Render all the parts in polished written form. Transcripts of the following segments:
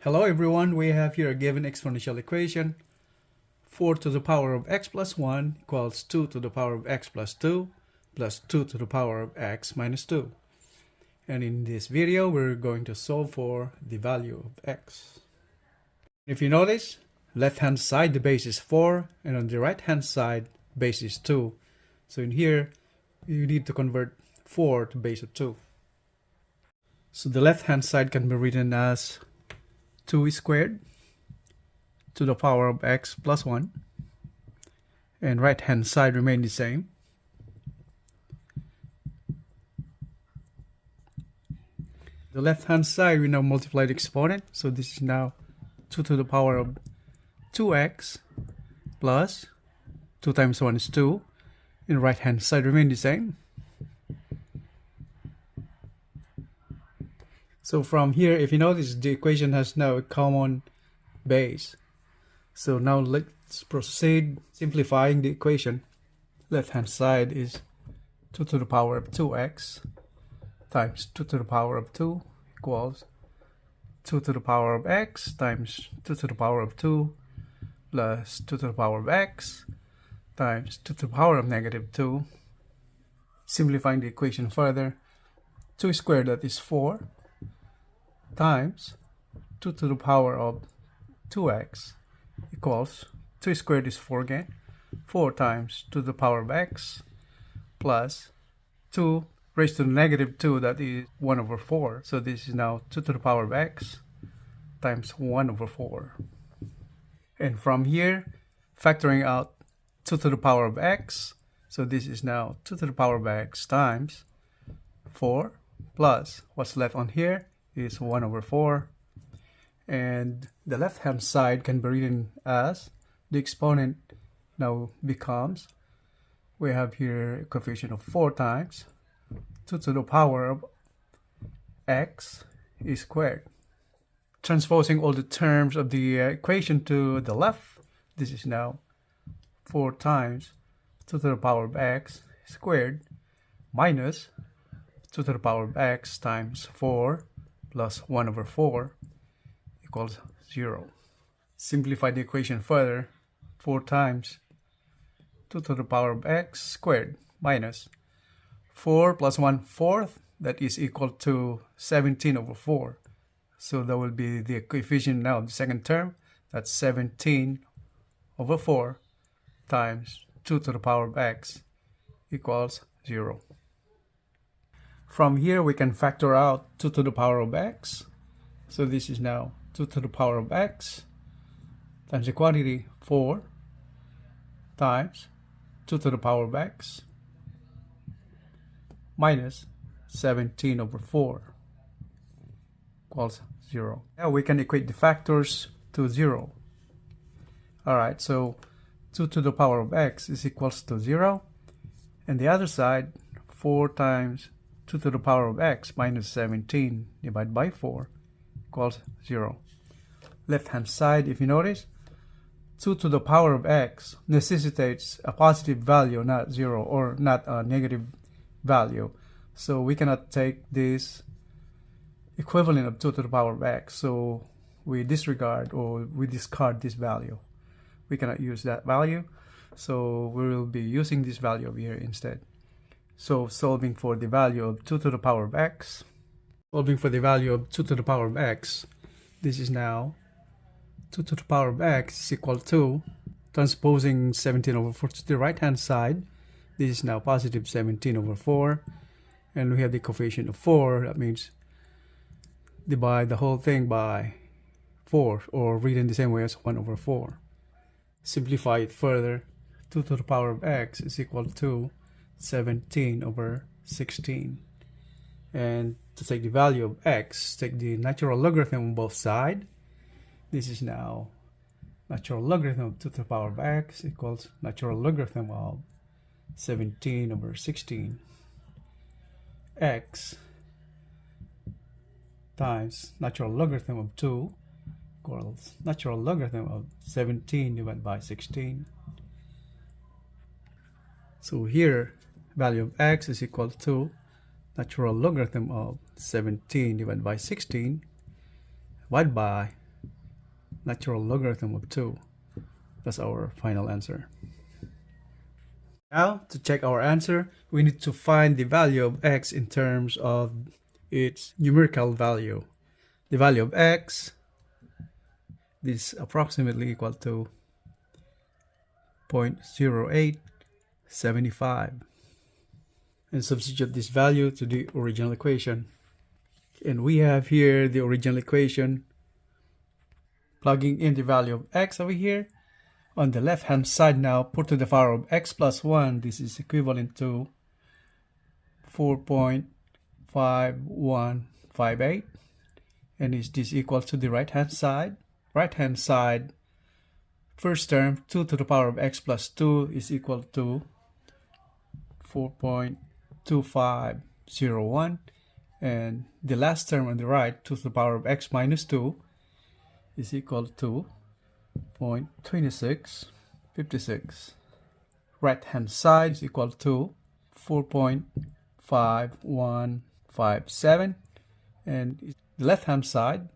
Hello everyone, we have here a given exponential equation. 4 to the power of x plus 1 equals 2 to the power of x plus 2 plus 2 to the power of x minus 2. And in this video, we're going to solve for the value of x. If you notice, left hand side the base is 4 and on the right hand side base is 2. So in here, you need to convert 4 to base of 2. So the left hand side can be written as 2 squared to the power of x plus 1, and right hand side remain the same. The left hand side we now multiply the exponent, so this is now 2 to the power of 2x plus 2 times 1 is 2, and right hand side remain the same. So from here, if you notice, the equation has now a common base. So now let's proceed simplifying the equation. Left hand side is 2 to the power of 2x times 2 to the power of 2 equals 2 to the power of x times 2 to the power of 2 plus 2 to the power of x times 2 to the power of negative 2. Simplifying the equation further, 2 squared, that is 4, times 2 to the power of 2x equals 2 squared is 4 again, 4 times 2 to the power of x plus 2 raised to the negative 2, that is 1 over 4. So this is now 2 to the power of x times 1 over 4. And from here, factoring out 2 to the power of x, so this is now 2 to the power of x times 4 plus what's left on here is 1 over 4, and the left hand side can be written as the exponent now becomes, we have here a coefficient of 4 times 2 to the power of x is squared. Transposing all the terms of the equation to the left, this is now 4 times 2 to the power of x squared minus 2 to the power of x times 4 plus 1 over 4 equals 0. Simplify the equation further, 4 times 2 to the power of x squared minus 4 plus 1/4, that is equal to 17 over 4. So that will be the coefficient now of the second term, that's 17 over 4 times 2 to the power of x equals 0. From here, we can factor out 2 to the power of x. So this is now 2 to the power of x times the quantity 4 times 2 to the power of x minus 17 over 4 equals 0. Now we can equate the factors to 0. Alright, so 2 to the power of x is equals to 0. And the other side, 4 times 2 to the power of x minus 17 divided by 4 equals 0. Left hand side, if you notice, 2 to the power of x necessitates a positive value, not 0, or not a negative value. So we cannot take this equivalent of 2 to the power of x. So we disregard or we discard this value. We cannot use that value. So we will be using this value over here instead. So solving for the value of 2 to the power of x. Solving for the value of 2 to the power of x. This is now 2 to the power of x is equal to, transposing 17 over 4 to the right hand side. This is now positive 17 over 4. And we have the coefficient of 4. That means divide the whole thing by 4, or read in the same way as 1 over 4. Simplify it further. 2 to the power of x is equal to 17 over 16. And to take the value of x, take the natural logarithm on both sides. This is now natural logarithm of 2 to the power of x equals natural logarithm of 17 over 16. X times natural logarithm of 2 equals natural logarithm of 17 divided by 16. So here, value of x is equal to natural logarithm of 17 divided by 16 divided by natural logarithm of 2. That's our final answer. Now, to check our answer, we need to find the value of x in terms of its numerical value. The value of x is approximately equal to 0.0875. And substitute this value to the original equation. And we have here the original equation. Plugging in the value of x over here. On the left hand side now, put to the power of x plus 1. This is equivalent to 4.5158. And is this equal to the right hand side? Right hand side, first term, 2 to the power of x plus 2 is equal to 4.2501. And the last term on the right, 2 to the power of x minus 2 is equal to 0.2656. Right hand side is equal to 4.5157, and the left hand side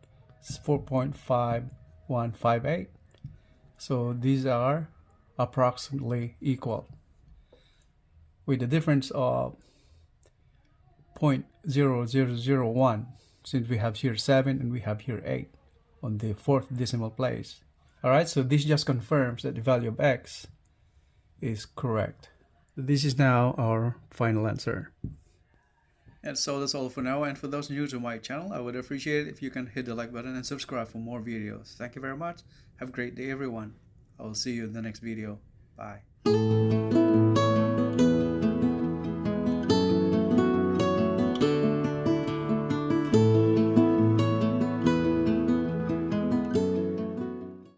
is 4.5158. So these are approximately equal, with the difference of 0.0001, since we have here 7 and we have here 8 on the fourth decimal place. Alright, so this just confirms that the value of x is correct. This is now our final answer. And so that's all for now, and for those new to my channel, I would appreciate it if you can hit the like button and subscribe for more videos. Thank you very much. Have a great day everyone. I will see you in the next video. Bye.